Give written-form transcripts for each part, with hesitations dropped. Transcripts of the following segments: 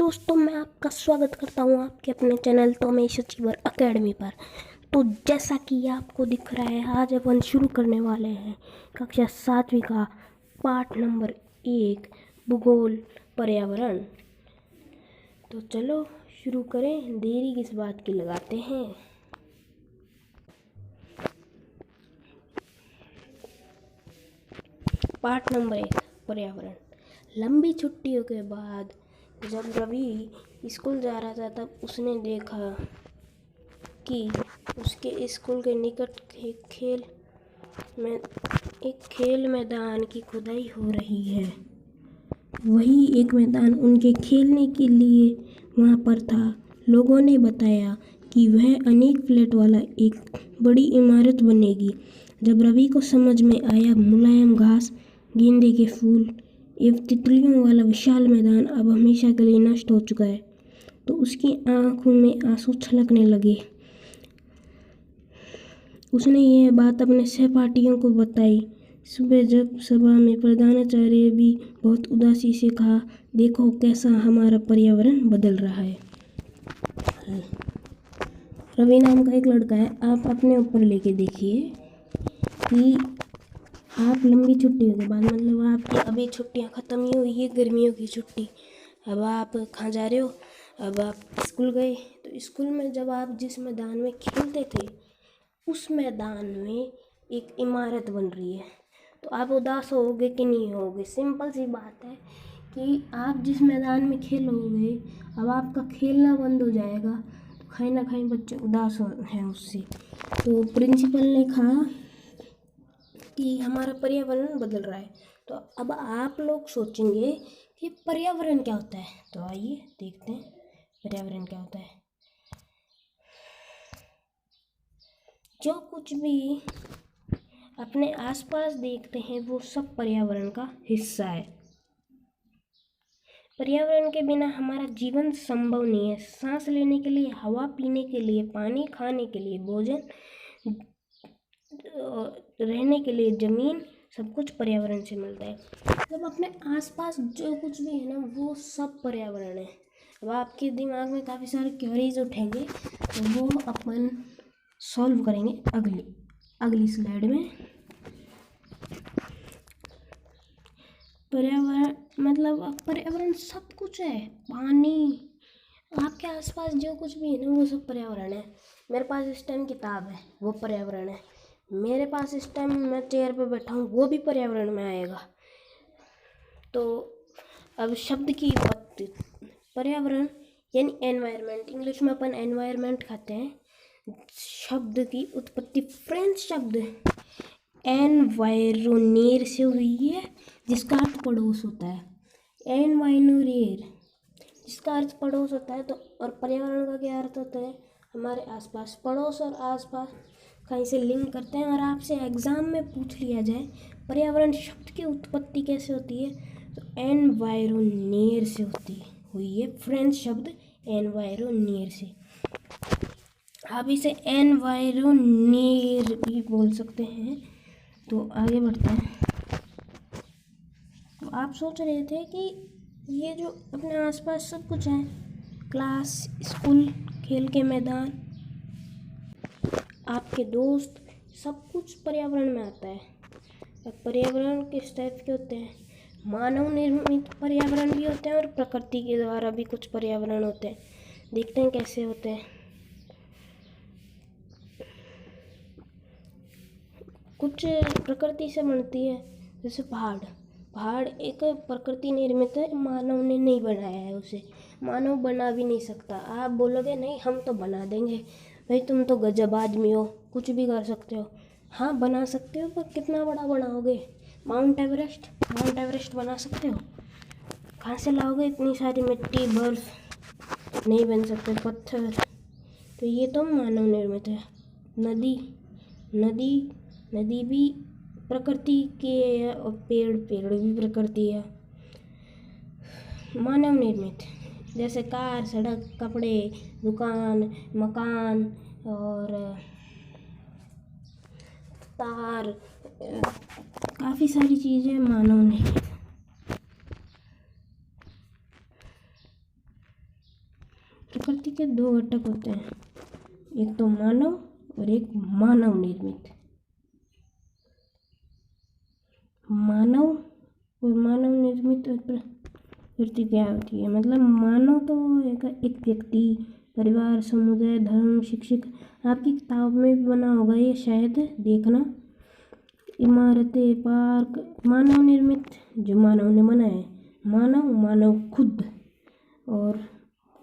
दोस्तों, मैं आपका स्वागत करता हूं आपके अपने चैनल तोमेश अचीवर अकेडमी पर। तो जैसा कि आपको दिख रहा है, आज अपन शुरू करने वाले हैं कक्षा 7वीं का पाठ नंबर 1 भूगोल पर्यावरण। तो चलो शुरू करें, देरी किस बात की लगाते हैं। पाठ नंबर 1 पर्यावरण। लंबी छुट्टियों के बाद जब रवि स्कूल जा रहा था तब उसने देखा कि उसके स्कूल के निकट एक खेल मैदान की खुदाई हो रही है। वही एक मैदान उनके खेलने के लिए वहाँ पर था। लोगों ने बताया कि वह अनेक फ्लैट वाला एक बड़ी इमारत बनेगी। जब रवि को समझ में आया, मुलायम घास, गेंदे के फूल एवं तितलियों वाला विशाल मैदान अब हमेशा के लिए नष्ट हो चुका है, तो उसकी आंखों में आंसू छलकने लगे। उसने यह बात अपने सहपाठियों को बताई। सुबह जब सभा में प्रधानाचार्य भी बहुत उदासी से कहा, देखो कैसा हमारा पर्यावरण बदल रहा है। रवि नाम का एक लड़का है, आप अपने ऊपर लेके देखिए कि आप लंबी छुट्टियों के बाद, मतलब आपकी अभी छुट्टियां ख़त्म ही हुई है, गर्मियों की छुट्टी। अब आप कहाँ जा रहे हो? अब आप स्कूल गए, तो स्कूल में जब आप जिस मैदान में खेलते थे उस मैदान में एक इमारत बन रही है, तो आप उदास होगे कि नहीं होगे? सिंपल सी बात है कि आप जिस मैदान में खेलोगे अब आपका खेलना बंद हो जाएगा, तो कहीं ना कहीं बच्चे उदास हैं उससे। तो प्रिंसिपल ने कहा कि हमारा पर्यावरण बदल रहा है। तो अब आप लोग सोचेंगे कि पर्यावरण क्या होता है, तो आइए देखते हैं पर्यावरण क्या होता है। जो कुछ भी अपने आसपास देखते हैं वो सब पर्यावरण का हिस्सा है। पर्यावरण के बिना हमारा जीवन संभव नहीं है। सांस लेने के लिए हवा, पीने के लिए पानी, खाने के लिए भोजन, रहने के लिए जमीन, सब कुछ पर्यावरण से मिलता है। जब अपने आसपास जो कुछ भी है ना वो सब पर्यावरण है। अब आपके दिमाग में काफ़ी सारे क्वेरीज उठेंगे, तो वो अपन सॉल्व करेंगे अगली स्लाइड में। पर्यावरण मतलब पर्यावरण सब कुछ है। पानी, आपके आसपास जो कुछ भी है ना वो सब पर्यावरण है। मेरे पास इस टाइम किताब है, वो पर्यावरण है। मेरे पास इस टाइम मैं चेयर पे बैठा हूँ, वो भी पर्यावरण में आएगा। तो अब शब्द की उत्पत्ति, पर्यावरण यानी एनवायरनमेंट, इंग्लिश में अपन एनवायरनमेंट कहते हैं। शब्द की उत्पत्ति फ्रेंच शब्द एनवायरोनेर से हुई है, जिसका अर्थ पड़ोस होता है। एनवायरोनेर जिसका अर्थ पड़ोस होता है। तो और पर्यावरण का क्या अर्थ होता है? हमारे आसपास। पड़ोस और आसपास कहीं से लिंक करते हैं। और आपसे एग्जाम में पूछ लिया जाए पर्यावरण शब्द की उत्पत्ति कैसे होती है, तो एनवायरोनेर से हुई है। फ्रेंच शब्द एनवायरोनेर से। आप इसे एनवायरोनेर भी बोल सकते हैं। तो आगे बढ़ते हैं। तो आप सोच रहे थे कि ये जो अपने आसपास सब कुछ है, क्लास, स्कूल, खेल के मैदान, आपके दोस्त, सब कुछ पर्यावरण में आता है। अब पर्यावरण किस टाइप के होते हैं? मानव निर्मित पर्यावरण भी होते हैं और प्रकृति के द्वारा भी कुछ पर्यावरण होते हैं। देखते हैं कैसे होते हैं। कुछ प्रकृति से बनती है, जैसे पहाड़ एक प्रकृति निर्मित है, मानव ने नहीं बनाया है उसे। मानव बना भी नहीं सकता। आप बोलोगे नहीं हम तो बना देंगे, भाई तुम तो गजब आदमी हो, कुछ भी कर सकते हो। हाँ बना सकते हो, पर कितना बड़ा बनाओगे? माउंट एवरेस्ट बना सकते हो? कहाँ से लाओगे इतनी सारी मिट्टी, बर्फ? नहीं बन सकते। पत्थर, तो ये तो मानव निर्मित है। नदी भी प्रकृति के है, और पेड़ भी प्रकृति है। मानव निर्मित जैसे कार, सड़क, कपड़े, दुकान, मकान और तार, काफ़ी सारी चीज़ें मानव निर्मित। प्रकृति के दो घटक होते हैं, एक तो मानव और एक मानव निर्मित। मानव और मानव निर्मित प्रकृति क्या होती है, मतलब मानव तो एक व्यक्ति, परिवार, समुदाय, धर्म, शिक्षक, आपकी किताब में भी बना होगा ये शायद देखना, इमारतें, पार्क। मानव निर्मित जो मानव ने बनाए, मानव खुद, और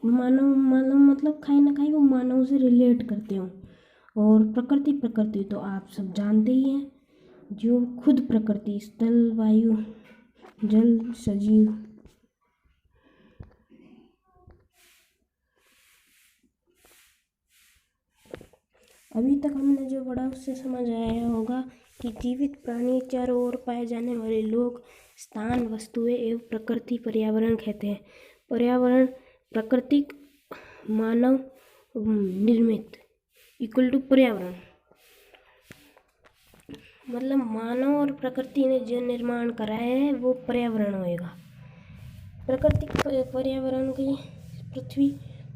मानव मतलब कहीं ना कहीं वो मानव से रिलेट करते हो। और प्रकृति तो आप सब जानते ही हैं, जो खुद प्रकृति, स्थल, वायु, जल, सजीव। अभी तक हमने जो पढ़ा उससे समझ आया होगा कि जीवित प्राणी, चारों ओर पाए जाने वाले लोग, स्थान, वस्तुएं एवं प्रकृति पर्यावरण कहते हैं। पर्यावरण प्राकृतिक, मानव निर्मित इक्वल टू पर्यावरण। मतलब मानव और प्रकृति ने जो निर्माण करा है वो पर्यावरण होएगा। प्राकृतिक पर्यावरण की पृथ्वी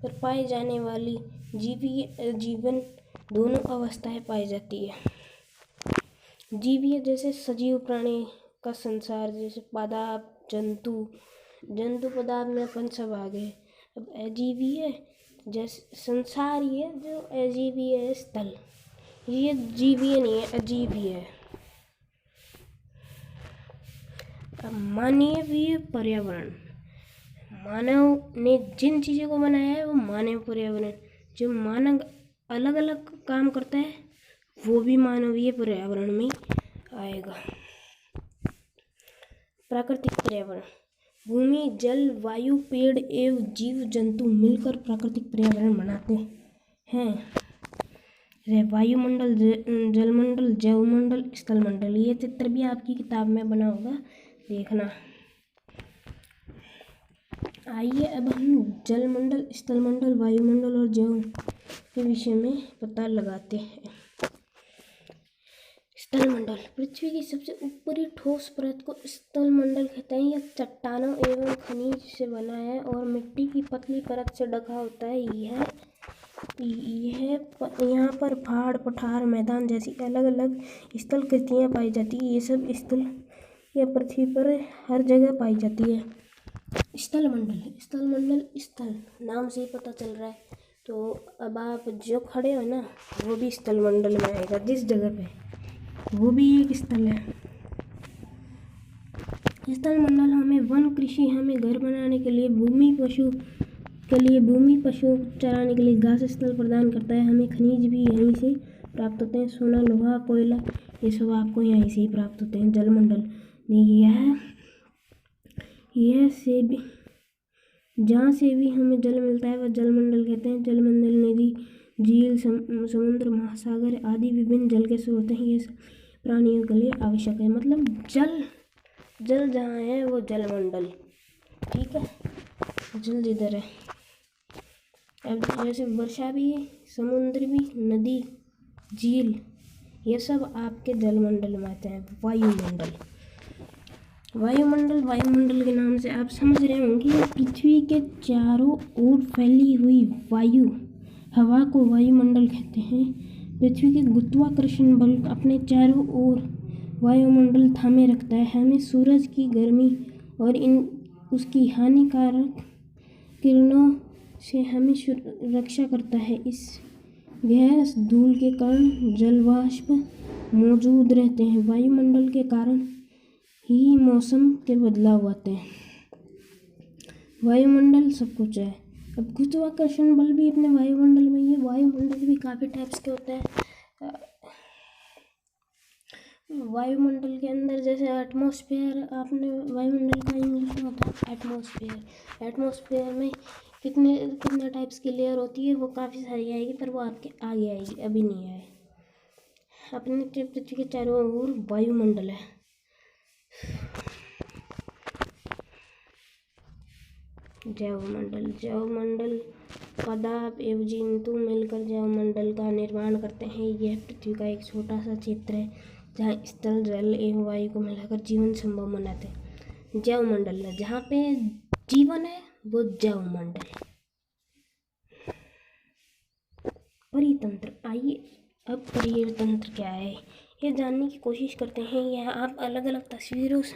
पर पाए जाने वाली जीवन दोनों अवस्थाएं पाई जाती है। जीवीय जैसे सजीव प्राणी का संसार, जैसे पदार्थ, जंतु पदार्थ में अपन सब आ गए। अब अजीवीय जैसे संसारीय, जो अजीवीय है स्थल, ये जीवीय नहीं है, अजीवीय है। अब मानवीय पर्यावरण, मानव ने जिन चीज़ों को बनाया है वो मानव पर्यावरण। जो मानव अलग अलग काम करता है वो भी मानवीय पर्यावरण में आएगा। प्राकृतिक पर्यावरण, भूमि, जल, वायु, पेड़ एवं जीव जंतु मिलकर प्राकृतिक पर्यावरण बनाते हैं। वायुमंडल, जलमंडल, जैवमंडल, स्थलमंडल। ये चित्र भी आपकी किताब में बना होगा, देखना। आइए अब हम जलमंडल, स्थलमंडल, वायुमंडल और जैव के विषय में पता लगाते हैं। स्थलमंडल, पृथ्वी की सबसे ऊपरी ठोस परत को स्थलमंडल कहते हैं। यह चट्टानों एवं खनिज से बना है और मिट्टी की पतली परत से ढका होता है। यहाँ पर पहाड़, पठार, मैदान जैसी अलग अलग स्थल कृतियाँ पाई जाती है। ये सब स्थल या पृथ्वी पर हर जगह पाई जाती है। स्थलमंडल स्थल नाम से ही पता चल रहा है, तो अब आप जो खड़े हो ना वो भी स्थलमंडल में आएगा। जिस जगह पे वो भी एक स्थल है। स्थलमंडल हमें वन, कृषि, हमें घर बनाने के लिए भूमि, पशु चराने के लिए घास स्थल प्रदान करता है। हमें खनिज भी यहीं से प्राप्त होते हैं, सोना, लोहा, कोयला, ये सब आपको यहीं से ही प्राप्त होते हैं। जलमंडल यह से भी जहाँ से भी हमें जल मिलता है वह जलमंडल कहते हैं। जलमंडल नदी, झील, समुद्र, महासागर आदि विभिन्न जल के स्रोत हैं। ये प्राणियों के लिए आवश्यक है। मतलब जल जहाँ है वो जलमंडल, ठीक है। जल जिधर है, अब जैसे वर्षा भी, समुद्र भी, नदी, झील, ये सब आपके जलमंडल में आते हैं। वायुमंडल के नाम से आप समझ रहे होंगे, पृथ्वी के चारों ओर फैली हुई हवा को वायुमंडल कहते हैं। पृथ्वी के गुरुत्वाकर्षण बल अपने चारों ओर वायुमंडल थामे रखता है। हमें सूरज की गर्मी और उसकी हानिकारक किरणों से हमें रक्षा करता है। इस गैस धूल के कारण जलवाष्प मौजूद रहते हैं। वायुमंडल के कारण ही मौसम के बदलाव आते हैं। वायुमंडल सब कुछ है। अब गुरुत्वाकर्षण बल भी अपने वायुमंडल में ही है। वायुमंडल भी काफ़ी टाइप्स के होते हैं। वायुमंडल के अंदर जैसे एटमॉस्फेयर, आपने वायुमंडल का इंग्लिश में होता है एटमॉस्फेयर। एटमॉस्फेयर में कितने टाइप्स की लेयर होती है, वो काफ़ी सारी आएगी, पर वो आपके आगे आएगी, अभी नहीं आए। अपने पृथ्वी के चारों ओर वायुमंडल है। जैवमंडल पदार्थ एवं जंतु मिलकर जैवमंडल का निर्माण करते हैं। यह पृथ्वी का एक छोटा सा क्षेत्र है जहाँ स्थल, जल एवं वायु को मिलाकर जीवन संभव बनाते हैं। जैवमंडल है, जहाँ पे जीवन है वो जैवमंडल। परितंत्र। आइए अब परितंत्र क्या है ये जानने की कोशिश करते हैं। यह आप अलग अलग तस्वीरों से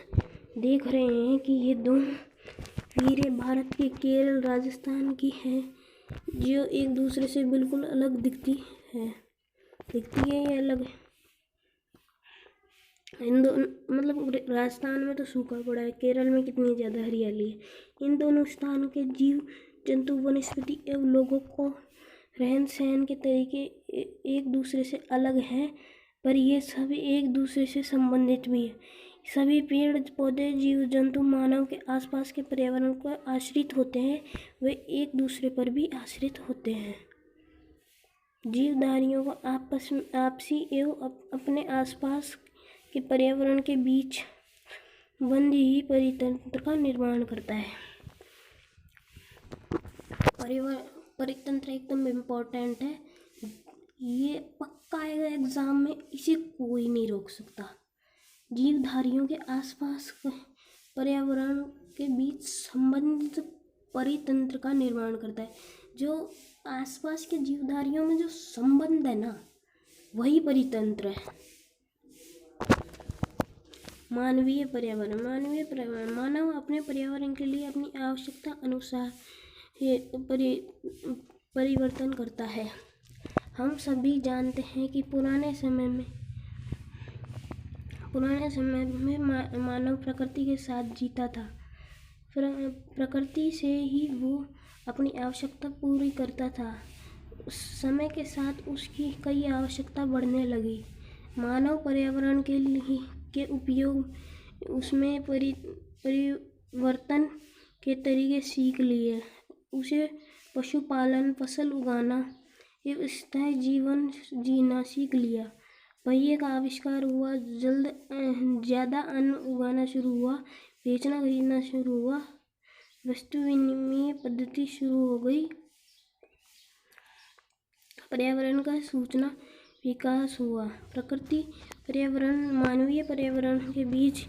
देख रहे हैं कि ये दो तस्वीरें भारत के केरल राजस्थान की हैं, जो एक दूसरे से बिल्कुल अलग दिखती है ये अलग है। इन दोनों मतलब राजस्थान में तो सूखा पड़ा है, केरल में कितनी ज़्यादा हरियाली है। इन दोनों स्थानों के जीव जंतु, वनस्पति एवं लोगों को रहन सहन के तरीके एक दूसरे से अलग हैं, पर ये सभी एक दूसरे से संबंधित भी है। सभी पेड़ पौधे, जीव जंतु मानव के आसपास के पर्यावरण को आश्रित होते हैं, वे एक दूसरे पर भी आश्रित होते हैं। जीवधारियों को आपसी एवं अपने आसपास के पर्यावरण के बीच बंद ही परितंत्र का निर्माण करता है। परितंत्र एकदम इम्पोर्टेंट है, ये पक्का आएगा एग्जाम में, इसे कोई नहीं रोक सकता। जीवधारियों के आसपास पर्यावरण के बीच संबंधित परितंत्र का निर्माण करता है। जो आसपास के जीवधारियों में जो संबंध है ना, वही परितंत्र है। मानवीय पर्यावरण। मानव अपने पर्यावरण के लिए अपनी आवश्यकता अनुसार परिवर्तन करता है। हम सभी जानते हैं कि पुराने समय में मानव प्रकृति के साथ जीता था। प्रकृति से ही वो अपनी आवश्यकता पूरी करता था। समय के साथ उसकी कई आवश्यकता बढ़ने लगी। मानव पर्यावरण के उपयोग उसमें परिवर्तन के तरीके सीख लिए। उसे पशुपालन, फसल उगाना एवं स्थायी जीवन जीना सीख लिया। पहिए का आविष्कार हुआ, ज़्यादा अन्न उगाना शुरू हुआ, बेचना खरीदना शुरू हुआ, वस्तु विनिमय पद्धति शुरू हो गई, पर्यावरण का सूचना विकास हुआ। प्रकृति पर्यावरण, मानवीय पर्यावरण के बीच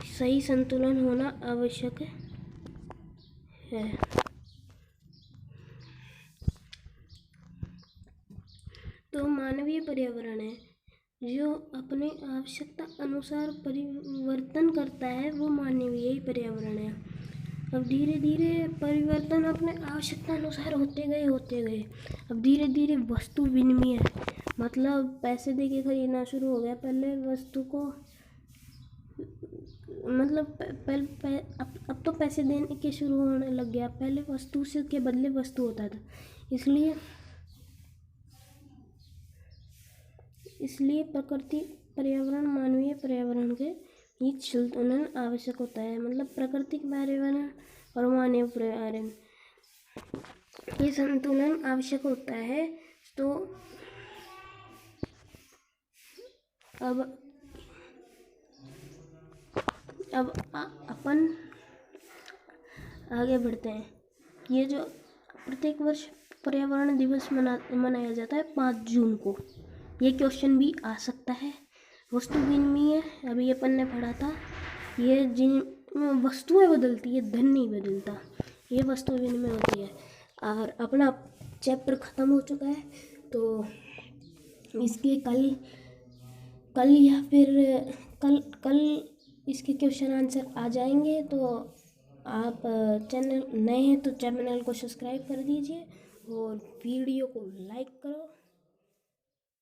सही संतुलन होना आवश्यक है। तो मानवीय पर्यावरण है जो अपने आवश्यकता अनुसार परिवर्तन करता है, वो मानवीय पर्यावरण है। अब धीरे धीरे परिवर्तन अपने आवश्यकता अनुसार होते गए। अब धीरे धीरे वस्तु विनिमय, मतलब पैसे दे के खरीदना शुरू हो गया। पहले वस्तु को मतलब अब तो पैसे देने के शुरू होने लग गया। पहले वस्तु से के बदले वस्तु होता था। इसलिए प्रकृति पर्यावरण, मानवीय पर्यावरण के बीच संतुलन आवश्यक होता है। मतलब प्राकृतिक पर्यावरण और मानवीय पर्यावरण, ये संतुलन आवश्यक होता है। तो अब अपन आगे बढ़ते हैं। ये जो प्रत्येक वर्ष पर्यावरण दिवस मनाया जाता है 5 जून को। ये क्वेश्चन भी आ सकता है। वस्तु विनिमय, अभी अपन ने पढ़ा था, ये जिन वस्तुएं बदलती है, धन नहीं बदलता, ये वस्तु विनिमय होती है। और अपना चैप्टर ख़त्म हो चुका है, तो इसके कल या फिर कल इसके क्वेश्चन आंसर आ जाएंगे। तो आप चैनल नए हैं तो चैनल को सब्सक्राइब कर दीजिए और वीडियो को लाइक करो।